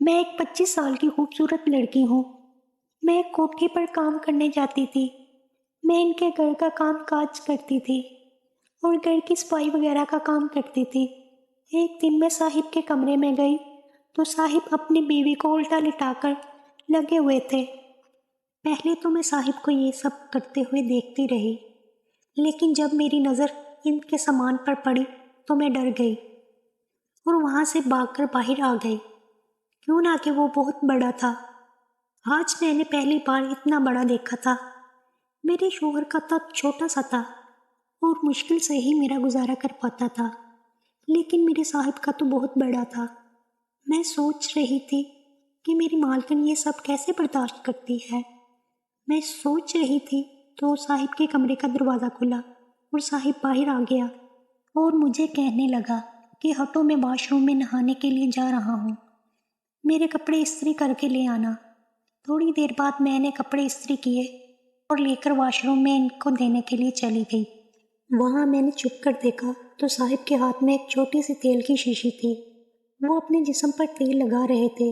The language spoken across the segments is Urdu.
میں ایک 25 سال کی خوبصورت لڑکی ہوں۔ میں ایک کوٹھی پر کام کرنے جاتی تھی۔ میں ان کے گھر کا کام کاج کرتی تھی اور گھر کی صفائی وغیرہ کا کام کرتی تھی۔ ایک دن میں صاحب کے کمرے میں گئی تو صاحب اپنی بیوی کو الٹا لٹا کر لگے ہوئے تھے۔ پہلے تو میں صاحب کو یہ سب کرتے ہوئے دیکھتی رہی، لیکن جب میری نظر ان کے سامان پر پڑی تو میں ڈر گئی اور وہاں سے بھاگ کر باہر آ گئی، کیوں نہ کہ وہ بہت بڑا تھا۔ آج میں نے پہلی بار اتنا بڑا دیکھا تھا۔ میرے شوہر کا تب چھوٹا سا تھا اور مشکل سے ہی میرا گزارا کر پاتا تھا، لیکن میرے صاحب کا تو بہت بڑا تھا۔ میں سوچ رہی تھی کہ میری مالکن یہ سب کیسے برداشت کرتی ہے۔ میں سوچ رہی تھی تو صاحب کے کمرے کا دروازہ کھلا اور صاحب باہر آ گیا اور مجھے کہنے لگا کہ ہٹو، میں واش روم میں نہانے کے لیے جا رہا ہوں، میرے کپڑے استری کر کے لے آنا۔ تھوڑی دیر بعد میں نے کپڑے استری کیے اور لے کر واش روم میں ان کو دینے کے لیے چلی گئی۔ وہاں میں نے چھپ کر دیکھا تو صاحب کے ہاتھ میں ایک چھوٹی سی تیل کی شیشی تھی۔ وہ اپنے جسم پر تیل لگا رہے تھے۔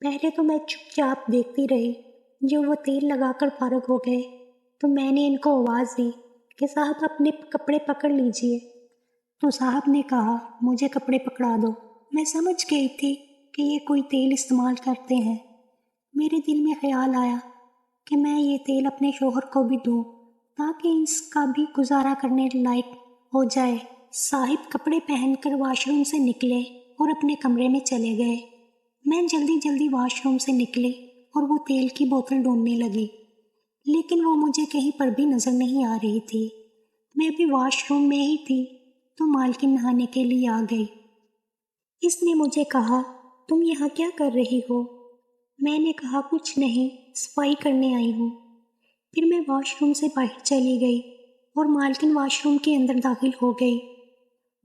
پہلے تو میں چپ چاپ دیکھتی رہی۔ جب وہ تیل لگا کر فارغ ہو گئے تو میں نے ان کو آواز دی کہ صاحب اپنے کپڑے پکڑ لیجئے۔ تو صاحب نے کہا مجھے کپڑے پکڑا دو۔ میں سمجھ گئی تھی کہ یہ کوئی تیل استعمال کرتے ہیں۔ میرے دل میں خیال آیا کہ میں یہ تیل اپنے شوہر کو بھی دوں تاکہ اس کا بھی گزارا کرنے لائق ہو جائے۔ صاحب کپڑے پہن کر واش روم سے نکلے اور اپنے کمرے میں چلے گئے۔ میں جلدی جلدی واش روم سے نکلی اور وہ تیل کی بوتل ڈھونڈنے لگی، لیکن وہ مجھے کہیں پر بھی نظر نہیں آ رہی تھی۔ میں بھی واش روم میں ہی تھی تو مالکن نہانے کے لیے آ گئی۔ اس نے مجھے کہا تم یہاں کیا کر رہی ہو؟ میں نے کہا کچھ نہیں، صفائی کرنے آئی ہوں۔ پھر میں واش روم سے باہر چلی گئی اور مالکن واش روم کے اندر داخل ہو گئی۔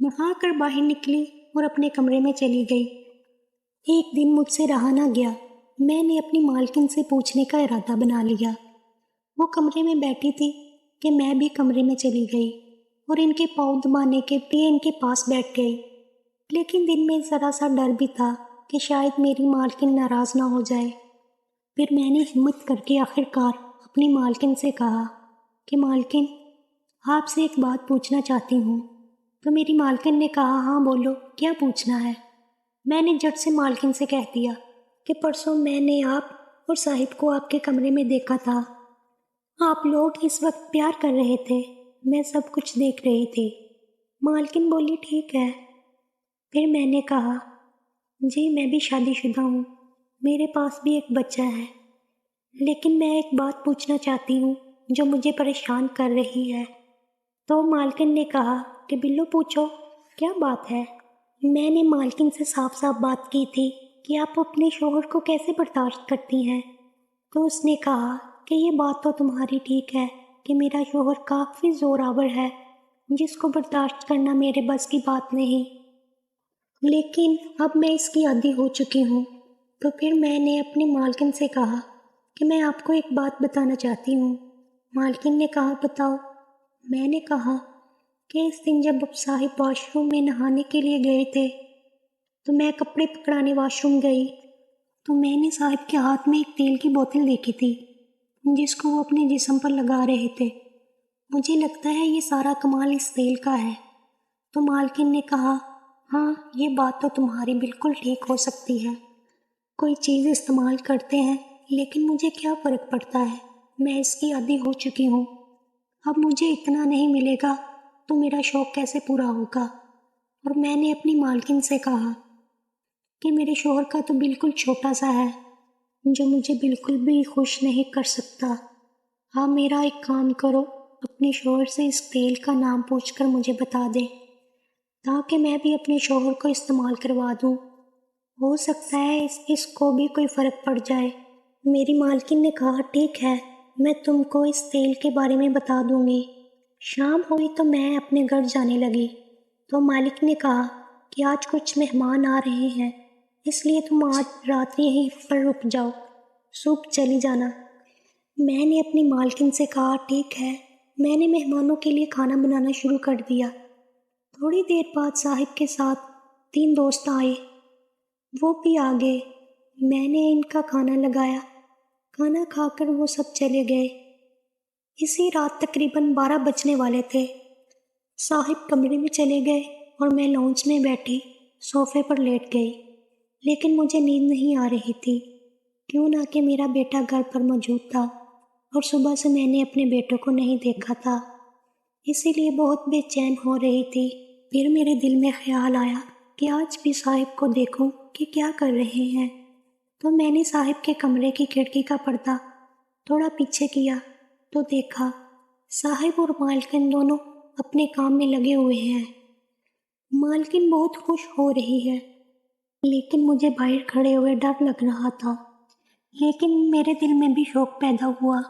نہا کر باہر نکلی اور اپنے کمرے میں چلی گئی۔ ایک دن مجھ سے رہا نہ گیا، میں نے اپنی مالکن سے پوچھنے کا ارادہ بنا لیا۔ وہ کمرے میں بیٹھی تھی کہ میں بھی کمرے میں چلی گئی اور ان کے پاؤں دبانے کے لیے ان کے پاس بیٹھ گئی، لیکن دل میں ذرا سا ڈر بھی تھا کہ شاید میری مالکن ناراض نہ ہو جائے۔ پھر میں نے ہمت کر کے آخرکار اپنی مالکن سے کہا کہ مالکن، آپ سے ایک بات پوچھنا چاہتی ہوں۔ تو میری مالکن نے کہا ہاں بولو، کیا پوچھنا ہے؟ میں نے جھٹ سے مالکن سے کہہ دیا کہ پرسوں میں نے آپ اور صاحب کو آپ کے کمرے میں دیکھا تھا۔ آپ لوگ اس وقت پیار کر رہے تھے، میں سب کچھ دیکھ رہی تھی۔ مالکن بولی ٹھیک ہے۔ پھر میں نے کہا جی میں بھی شادی شدہ ہوں، میرے پاس بھی ایک بچہ ہے، لیکن میں ایک بات پوچھنا چاہتی ہوں جو مجھے پریشان کر رہی ہے۔ تو مالکن نے کہا کہ بلو پوچھو، کیا بات ہے؟ میں نے مالکن سے صاف صاف بات کی تھی کہ آپ اپنے شوہر کو کیسے برداشت کرتی ہیں۔ تو اس نے کہا کہ یہ بات تو تمہاری ٹھیک ہے کہ میرا شوہر کافی زور آور ہے جس کو برداشت کرنا میرے بس کی بات نہیں، لیکن اب میں اس کی عادی ہو چکی ہوں۔ تو پھر میں نے اپنی مالکن سے کہا کہ میں آپ کو ایک بات بتانا چاہتی ہوں۔ مالکن نے کہا بتاؤ۔ میں نے کہا کہ اس دن جب صاحب واش روم میں نہانے کے لیے گئے تھے تو میں کپڑے پکڑانے واش روم گئی تو میں نے صاحب کے ہاتھ میں ایک تیل کی بوتل دیکھی تھی جس کو وہ اپنے جسم پر لگا رہے تھے۔ مجھے لگتا ہے یہ سارا کمال اس تیل کا ہے۔ تو مالکن نے کہا ہاں یہ بات تو تمہاری بالکل ٹھیک ہو سکتی ہے، کوئی چیز استعمال کرتے ہیں لیکن مجھے کیا فرق پڑتا ہے، میں اس کی عادی ہو چکی ہوں۔ اب مجھے اتنا نہیں ملے گا تو میرا شوق کیسے پورا ہوگا؟ اور میں نے اپنی مالکن سے کہا کہ میرے شوہر کا تو بالکل چھوٹا سا ہے جو مجھے بالکل بھی خوش نہیں کر سکتا۔ آپ میرا ایک کام کرو، اپنے شوہر سے اس تیل کا نام پوچھ کر مجھے بتا دیں تاکہ میں بھی اپنے شوہر کو استعمال کروا دوں، ہو سکتا ہے اس کو بھی کوئی فرق پڑ جائے۔ میری مالکن نے کہا ٹھیک ہے، میں تم کو اس تیل کے بارے میں بتا دوں گی۔ شام ہوئی تو میں اپنے گھر جانے لگی تو مالک نے کہا کہ آج کچھ مہمان آ رہے ہیں، اس لیے تم آج رات یہیں پر رک جاؤ، صبح چلی جانا۔ میں نے اپنی مالکن سے کہا ٹھیک ہے۔ میں نے مہمانوں کے لیے کھانا بنانا شروع کر دیا۔ تھوڑی دیر بعد صاحب کے ساتھ 3 دوست آئے، وہ بھی آ گئے۔ میں نے ان کا کھانا لگایا، کھانا کھا کر وہ سب چلے گئے۔ اسی رات تقریباً 12 بجنے والے تھے۔ صاحب کمرے میں چلے گئے اور میں لانچ میں بیٹھی صوفے پر لیٹ گئی، لیکن مجھے نیند نہیں آ رہی تھی، کیوں نہ کہ میرا بیٹا گھر پر موجود تھا اور صبح سے میں نے اپنے بیٹوں کو نہیں دیکھا تھا، اسی لیے بہت بے چین ہو رہی تھی۔ پھر میرے دل میں خیال آیا کہ آج بھی صاحب کو دیکھوں کہ کیا کر رہے ہیں، تو میں نے صاحب کے کمرے کی کھڑکی کا پردہ تھوڑا پیچھے کیا تو دیکھا صاحب اور مالکن دونوں اپنے کام میں لگے ہوئے ہیں۔ مالکن بہت خوش ہو رہی ہے، لیکن مجھے باہر کھڑے ہوئے ڈر لگ رہا تھا۔ لیکن میرے دل میں بھی شوق پیدا ہوا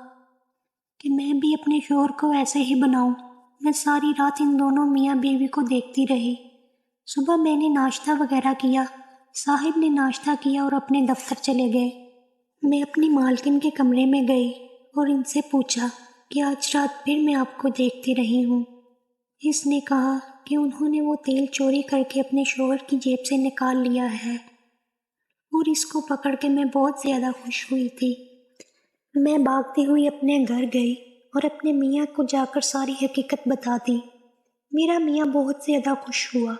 کہ میں بھی اپنے شوہر کو ایسے ہی بناؤں۔ میں ساری رات ان دونوں میاں بیوی کو دیکھتی رہی۔ صبح میں نے ناشتہ وغیرہ کیا، صاحب نے ناشتہ کیا اور اپنے دفتر چلے گئے۔ میں اپنی مالکن کے کمرے میں گئی اور ان سے پوچھا کہ آج رات پھر میں آپ کو دیکھتی رہی ہوں۔ اس نے کہا کہ انہوں نے وہ تیل چوری کر کے اپنے شوہر کی جیب سے نکال لیا ہے، اور اس کو پکڑ کے میں بہت زیادہ خوش ہوئی تھی۔ میں بھاگتی ہوئی اپنے گھر گئی اور اپنے میاں کو جا کر ساری حقیقت بتا دی۔ میرا میاں بہت زیادہ خوش ہوا،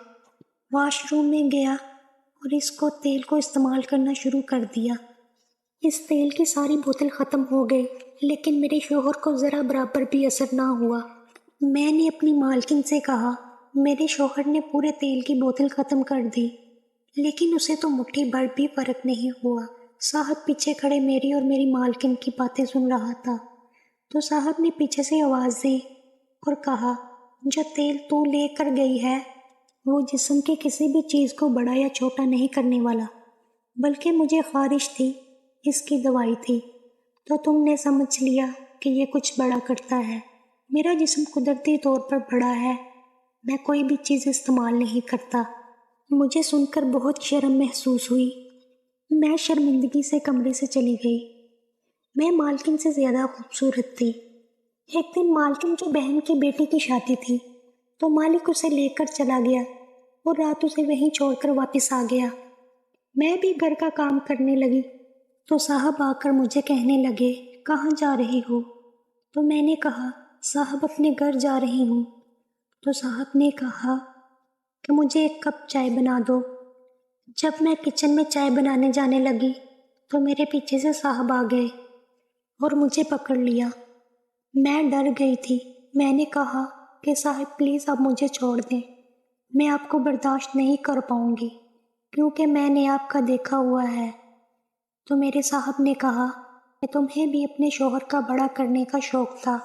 واش روم میں گیا اور اس تیل کو استعمال کرنا شروع کر دیا۔ اس تیل کی ساری بوتل ختم ہو گئی، لیکن میرے شوہر کو ذرا برابر بھی اثر نہ ہوا۔ میں نے اپنی مالکن سے کہا، میرے شوہر نے پورے تیل کی بوتل ختم کر دی، لیکن اسے تو مٹھی بھر بھی فرق نہیں ہوا۔ صاحب پیچھے کھڑے میری اور میری مالکن کی باتیں سن رہا تھا، تو صاحب نے پیچھے سے آواز دی اور کہا، جو تیل تو لے کر گئی ہے وہ جسم کے کسی بھی چیز کو بڑا یا چھوٹا نہیں کرنے والا، بلکہ مجھے خارش تھی، اس کی دوائی تھی، تو تم نے سمجھ لیا کہ یہ کچھ بڑا کرتا ہے۔ میرا جسم قدرتی طور پر بڑا ہے، میں کوئی بھی چیز استعمال نہیں کرتا۔ مجھے سن کر بہت شرم محسوس ہوئی۔ میں شرمندگی سے کمرے سے چلی گئی۔ میں مالکن سے زیادہ خوبصورت تھی۔ ایک دن مالکن کی بہن کی بیٹی کی شادی تھی، تو مالک اسے لے کر چلا گیا اور رات اسے وہیں چھوڑ کر واپس آ گیا۔ میں بھی گھر کا کام کرنے لگی تو صاحب آ کر مجھے کہنے لگے، کہاں جا رہی ہو؟ تو میں نے کہا، صاحب اپنے گھر جا رہی ہوں۔ تو صاحب نے کہا کہ مجھے ایک کپ چائے بنا دو۔ جب میں کچن میں چائے بنانے جانے لگی تو میرے پیچھے سے صاحب آ گئے اور مجھے پکڑ لیا۔ میں ڈر گئی تھی۔ میں نے کہا کہ صاحب پلیز آپ مجھے چھوڑ دیں، میں آپ کو برداشت نہیں کر پاؤں گی، کیونکہ میں نے آپ کا دیکھا ہوا ہے۔ تو میرے صاحب نے کہا کہ تمہیں بھی اپنے شوہر کا بڑا کرنے کا شوق تھا۔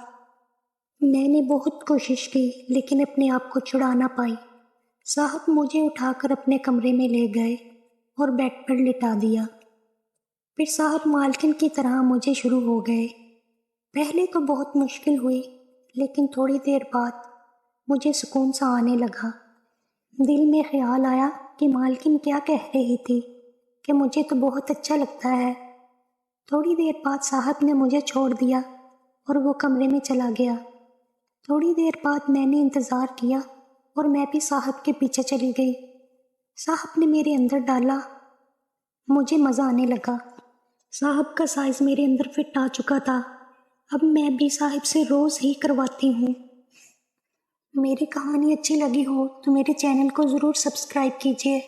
میں نے بہت کوشش کی لیکن اپنے آپ کو چھڑا نہ پائی۔ صاحب مجھے اٹھا کر اپنے کمرے میں لے گئے اور بیڈ پر لٹا دیا۔ پھر صاحب مالکن کی طرح مجھے شروع ہو گئے۔ پہلے تو بہت مشکل ہوئی، لیکن تھوڑی دیر بعد مجھے سکون سا آنے لگا۔ دل میں خیال آیا کہ مالکن کیا کہہ رہی تھی کہ مجھے تو بہت اچھا لگتا ہے۔ تھوڑی دیر بعد صاحب نے مجھے چھوڑ دیا اور وہ کمرے میں چلا گیا۔ تھوڑی دیر بعد میں نے انتظار کیا اور میں بھی صاحب کے پیچھے چلی گئی۔ صاحب نے میرے اندر ڈالا، مجھے مزہ آنے لگا۔ صاحب کا سائز میرے اندر فٹ آ چکا تھا۔ اب میں بھی صاحب سے روز ہی کرواتی ہوں۔ میری کہانی اچھی لگی ہو تو میرے چینل کو ضرور سبسکرائب کیجیے۔